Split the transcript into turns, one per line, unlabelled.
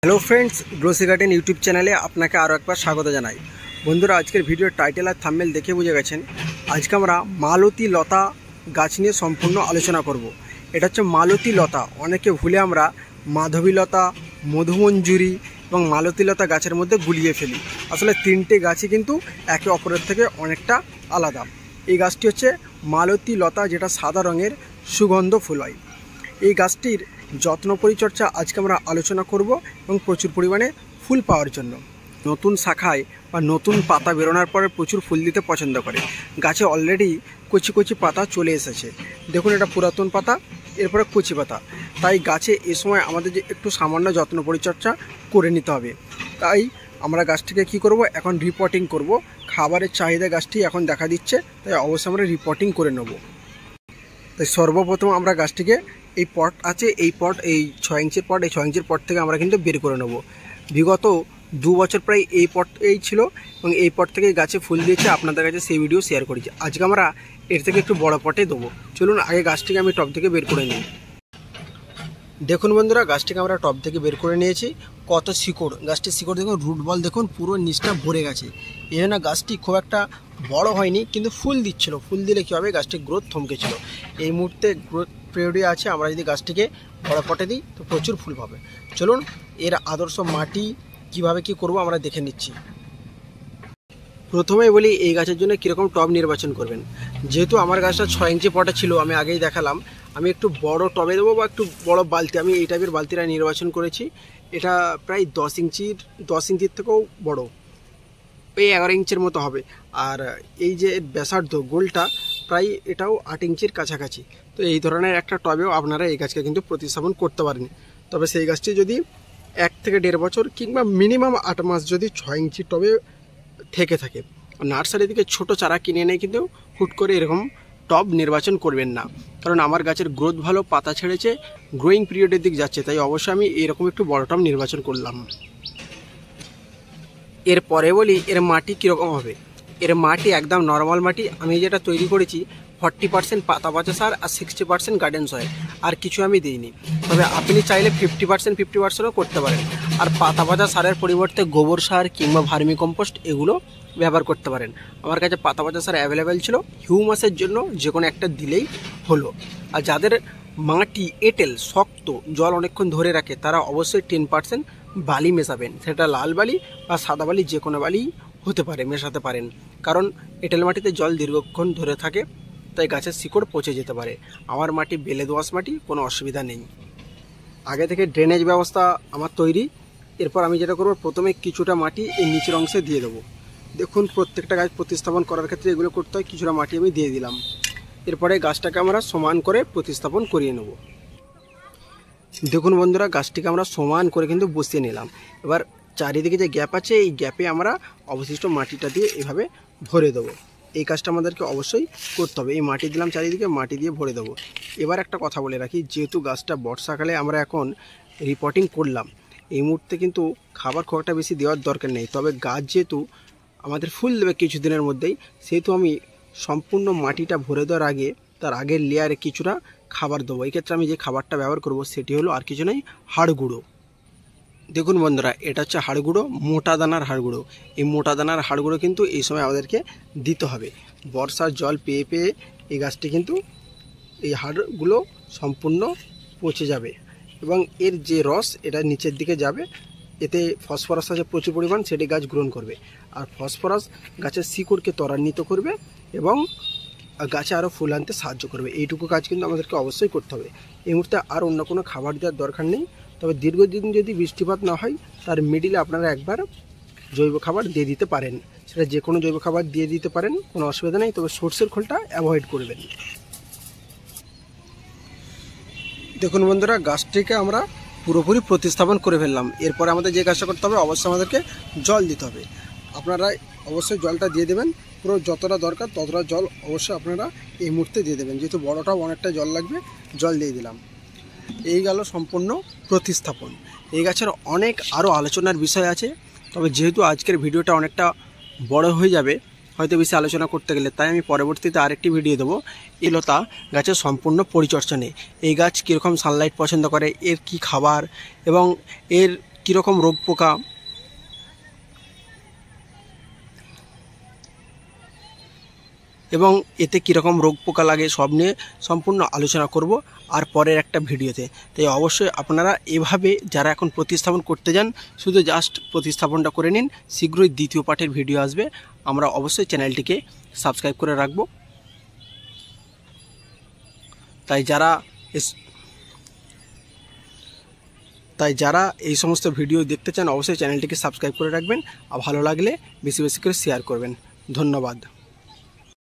Hello friends, Grossi garden YouTube চ্যানেলে আপনাকে আরও একবার স্বাগত জানাই। বন্ধুরা, আজকের ভিডিওর টাইটেল আর থাম্বনেল দেখে বুঝে গেছেন আজকে আমরা মালতী লতা গাছ নিয়ে সম্পূর্ণ আলোচনা করব। এটা হচ্ছে মালতী লতা। অনেকে ভুলে আমরা মাধবী লতা, মধুমঞ্জুরি এবং মালতী লতা গাছের মধ্যে গুলিয়ে ফেলি। আসলে তিনটে গাছই কিন্তু একে অপরের থেকে অনেকটা আলাদা। এই গাছটি হচ্ছে মালতী লতা, যেটা সাদা রঙের সুগন্ধ ফুল হয়। এই গাছটির যত্ন পরিচর্যা আজকে আমরা আলোচনা করব এবং প্রচুর পরিমাণে ফুল পাওয়ার জন্য। নতুন শাখায় বা নতুন পাতা বেরোনোর পরে প্রচুর ফুল দিতে পছন্দ করে। গাছে অলরেডি কচি কচি পাতা চলে এসেছে। দেখুন, এটা পুরাতন পাতা, এরপরে কচি পাতা। তাই গাছে এ সময় আমাদের যে একটু সামান্য যত্ন পরিচর্যা করে নিতে হবে। তাই আমরা গাছটিকে কি করব, এখন রিপোর্টিং করব। খাবারের চাহিদা গাছটি এখন দেখা দিচ্ছে, তাই অবশ্যই আমরা রিপোর্টিং করে নেব। তাই সর্বপ্রথম আমরা গাছটিকে এই পট আছে, এই 6 ইঞ্চির পট, এই 6 ইঞ্চির পট থেকে আমরা কিন্তু বের করে নেব। বিগত 2 বছর প্রায় এই পট ছিল এবং এই পট থেকে গাছে ফুল দিয়েছে। আপনাদের কাছে সেই ভিডিও শেয়ার করেছি। আজকে আমরা এর থেকে একটু বড় পটে দেবো। চলুন আগে গাছটিকে আমি টব থেকে বের করে নিই। দেখুন বন্ধুরা, গাছটিকে আমরা টব থেকে বের করে নিয়েছি। কত শিকড়, গাছটির শিকড় দেখুন, রুট বল দেখুন, পুরো নিচটা ভরে গেছে। এই জন্য গাছটি খুব একটা বড় হয়নি, কিন্তু ফুল দিচ্ছিল। ফুল দিলে কী হবে, গাছটির গ্রোথ থমকেছিল। এই মুহূর্তে গ্রোথ পিরিয়ডে আছে। আমরা যদি গাছটিকে বড় পটে দিই তো প্রচুর ফুল পাবে। চলুন এর আদর্শ মাটি কিভাবে কি করব আমরা দেখে নিচ্ছি। প্রথমে বলি, এই গাছের জন্য কীরকম টব নির্বাচন করবেন। যেহেতু আমার গাছটা 6 ইঞ্চি পটে ছিল, আমি আগেই দেখালাম, আমি একটু বড় টবে দেবো বা একটু বড় বালতি। আমি এই টাইপের বালতিটা নির্বাচন করেছি। এটা প্রায় 10 ইঞ্চির থেকেও বড়, এই 11 ইঞ্চির মতো হবে। আর এই যে ব্যাসার্ধ গোলটা প্রায় এটাও 8 ইঞ্চির কাছাকাছি। তো এই ধরনের একটা টবেও আপনারা এই গাছকে কিন্তু প্রতিস্থাপন করতে পারেন। তবে সেই গাছটি যদি 1 থেকে 1.5 বছর কিংবা মিনিমাম 8 মাস যদি 6 ইঞ্চি টবে থেকে থাকে, নার্সারি থেকে ছোট চারা কিনে এনে কিন্তু হুট করে এরকম টব নির্বাচন করবেন না। কারণ আমার গাছের গ্রোথ ভালো, পাতা ছেড়েছে, গ্রোয়িং পিরিয়ডের দিক যাচ্ছে, তাই অবশ্যই আমি এরকম একটু বড় টব নির্বাচন করলাম। এরপরে বলি, এর মাটি কীরকম হবে। এর মাটি একদম নর্মাল মাটি। আমি যেটা তৈরি করেছি 40% পাতা পচা সার আর 60% গার্ডেন সয়েল, আর কিছু আমি দিইনি। তবে আপনি চাইলে 50%ও করতে পারেন। আর পাতা পচা সারের পরিবর্তে গোবর সার কিংবা ভার্মি কম্পোস্ট এগুলো ব্যবহার করতে পারেন। আমার কাছে পাতা পচা সার অ্যাভেলেবেল ছিল। হিউমাসের জন্য যে কোনো একটা দিলেই হলো। আর যাদের মাটি এঁটেল, শক্ত, জল অনেকক্ষণ ধরে রাখে, তারা অবশ্যই 10% বালি মেশাবেন। সেটা লাল বালি বা সাদা বালি, যে কোনো বালি হতে পারে, মেশাতে পারেন। কারণ এঁটেল মাটিতে জল দীর্ঘক্ষণ ধরে থাকে, তাই গাছের শিকড় পচে যেতে পারে। আমার মাটি বেলে দোআঁশ মাটি, কোনো অসুবিধা নেই। আগে থেকে ড্রেনেজ ব্যবস্থা আমার তৈরি। এরপর আমি যেটা করব, প্রথমে কিছুটা মাটি এই নিচের অংশে দিয়ে দেবো। দেখুন, প্রত্যেকটা গাছ প্রতিস্থাপন করার ক্ষেত্রে এগুলো করতে হয়। কিছুটা মাটি আমি দিয়ে দিলাম। এরপরে গাছটাকে আমরা সমান করে প্রতিস্থাপন করিয়ে নেব। দেখুন বন্ধুরা, গাছটিকে আমরা সমান করে কিন্তু বসিয়ে নিলাম। এবার চারিদিকে যে গ্যাপ আছে, এই গ্যাপে আমরা অবশিষ্ট মাটিটা দিয়ে এভাবে ভরে দেবো। এই কাজটা আমাদেরকে অবশ্যই করতে হবে। এই মাটি দিলাম, চারিদিকে মাটি দিয়ে ভরে দেবো। এবার একটা কথা বলে রাখি, যেহেতু গাছটা বর্ষাকালে আমরা এখন রিপোর্টিং করলাম, এই মুহূর্তে কিন্তু খাবার খুব একটা বেশি দেওয়ার দরকার নেই। তবে গাছ যেহেতু আমাদের ফুল দেবে কিছুদিনের মধ্যেই, সেহেতু আমি সম্পূর্ণ মাটিটা ভরে দেওয়ার আগে তার আগের লেয়ারে কিছুটা খাবার দেবো। এই ক্ষেত্রে আমি যে খাবারটা ব্যবহার করব সেটি হলো আর কিছু নয়, হাড় গুঁড়ো। দেখুন বন্ধুরা, এটা হচ্ছে হাড় গুঁড়ো, মোটা দানার হাড় গুঁড়ো। এই মোটা দানার হাড় গুঁড়ো কিন্তু এই সময় আমাদেরকে দিতে হবে। বর্ষার জল পেয়ে পেয়ে এই গাছটি কিন্তু এই হাড়গুলো সম্পূর্ণ পচে যাবে এবং এর যে রস এটা নিচের দিকে যাবে। এতে ফসফরাস আছে প্রচুর পরিমাণ, সেটি গাছ গ্রহণ করবে। আর ফসফরাস গাছের শিকড়কে ত্বরান্বিত করবে এবং গাছে আরও ফুল আনতে সাহায্য করবে। এইটুকু কাজ কিন্তু আমাদেরকে অবশ্যই করতে হবে। এই মুহূর্তে আর অন্য কোনো খাবার দেওয়ার দরকার নেই। তবে দীর্ঘদিন যদি বৃষ্টিপাত না হয়, তার মিডিলে আপনারা একবার জৈব খাবার দিয়ে দিতে পারেন। সেটা যে কোনো জৈব খাবার দিয়ে দিতে পারেন, কোনো অসুবিধা নেই। তবে সর্ষের খোলটা অ্যাভয়েড করবেন। দেখুন বন্ধুরা, গাছটিকে আমরা পুরোপুরি প্রতিস্থাপন করে ফেললাম। এরপরে আমাদের যে কাজটা করতে হবে, অবশ্যই আমাদেরকে জল দিতে হবে। আপনারা অবশ্যই জলটা দিয়ে দেবেন। পুরো যতটা দরকার ততটা জল অবশ্যই আপনারা এই মুহূর্তে দিয়ে দেবেন। যেহেতু বড়টাও অনেকটা জল লাগবে, জল দিয়ে দিলাম। এই গেল সম্পূর্ণ প্রতিস্থাপন। এই গাছের অনেক আরও আলোচনার বিষয় আছে, তবে যেহেতু আজকের ভিডিওটা অনেকটা বড় হয়ে যাবে হয়তো বেশি আলোচনা করতে গেলে, তাই আমি পরবর্তীতে আরেকটি ভিডিও দেবো এই লতা গাছের সম্পূর্ণ পরিচর্যা নিয়ে। এই গাছ কীরকম সানলাইট পছন্দ করে, এর কি খাবার এবং এর কীরকম রোগ পোকা এবং এতে কীরকম রোগ পোকা লাগে সব নিয়ে সম্পূর্ণ আলোচনা করব আর পরের একটা ভিডিওতে। তাই অবশ্যই আপনারা এভাবে যারা এখন প্রতিস্থাপন করতে যান শুধু জাস্ট প্রতিস্থাপনটা করে নিন। শীঘ্রই দ্বিতীয় পার্টের ভিডিও আসবে, আমরা অবশ্যই চ্যানেলটিকে সাবস্ক্রাইব করে রাখব। তাই যারা এই সমস্ত ভিডিও দেখতে চান অবশ্যই চ্যানেলটিকে সাবস্ক্রাইব করে রাখবেন, আর ভালো লাগলে বেশি বেশি করে শেয়ার করবেন। ধন্যবাদ।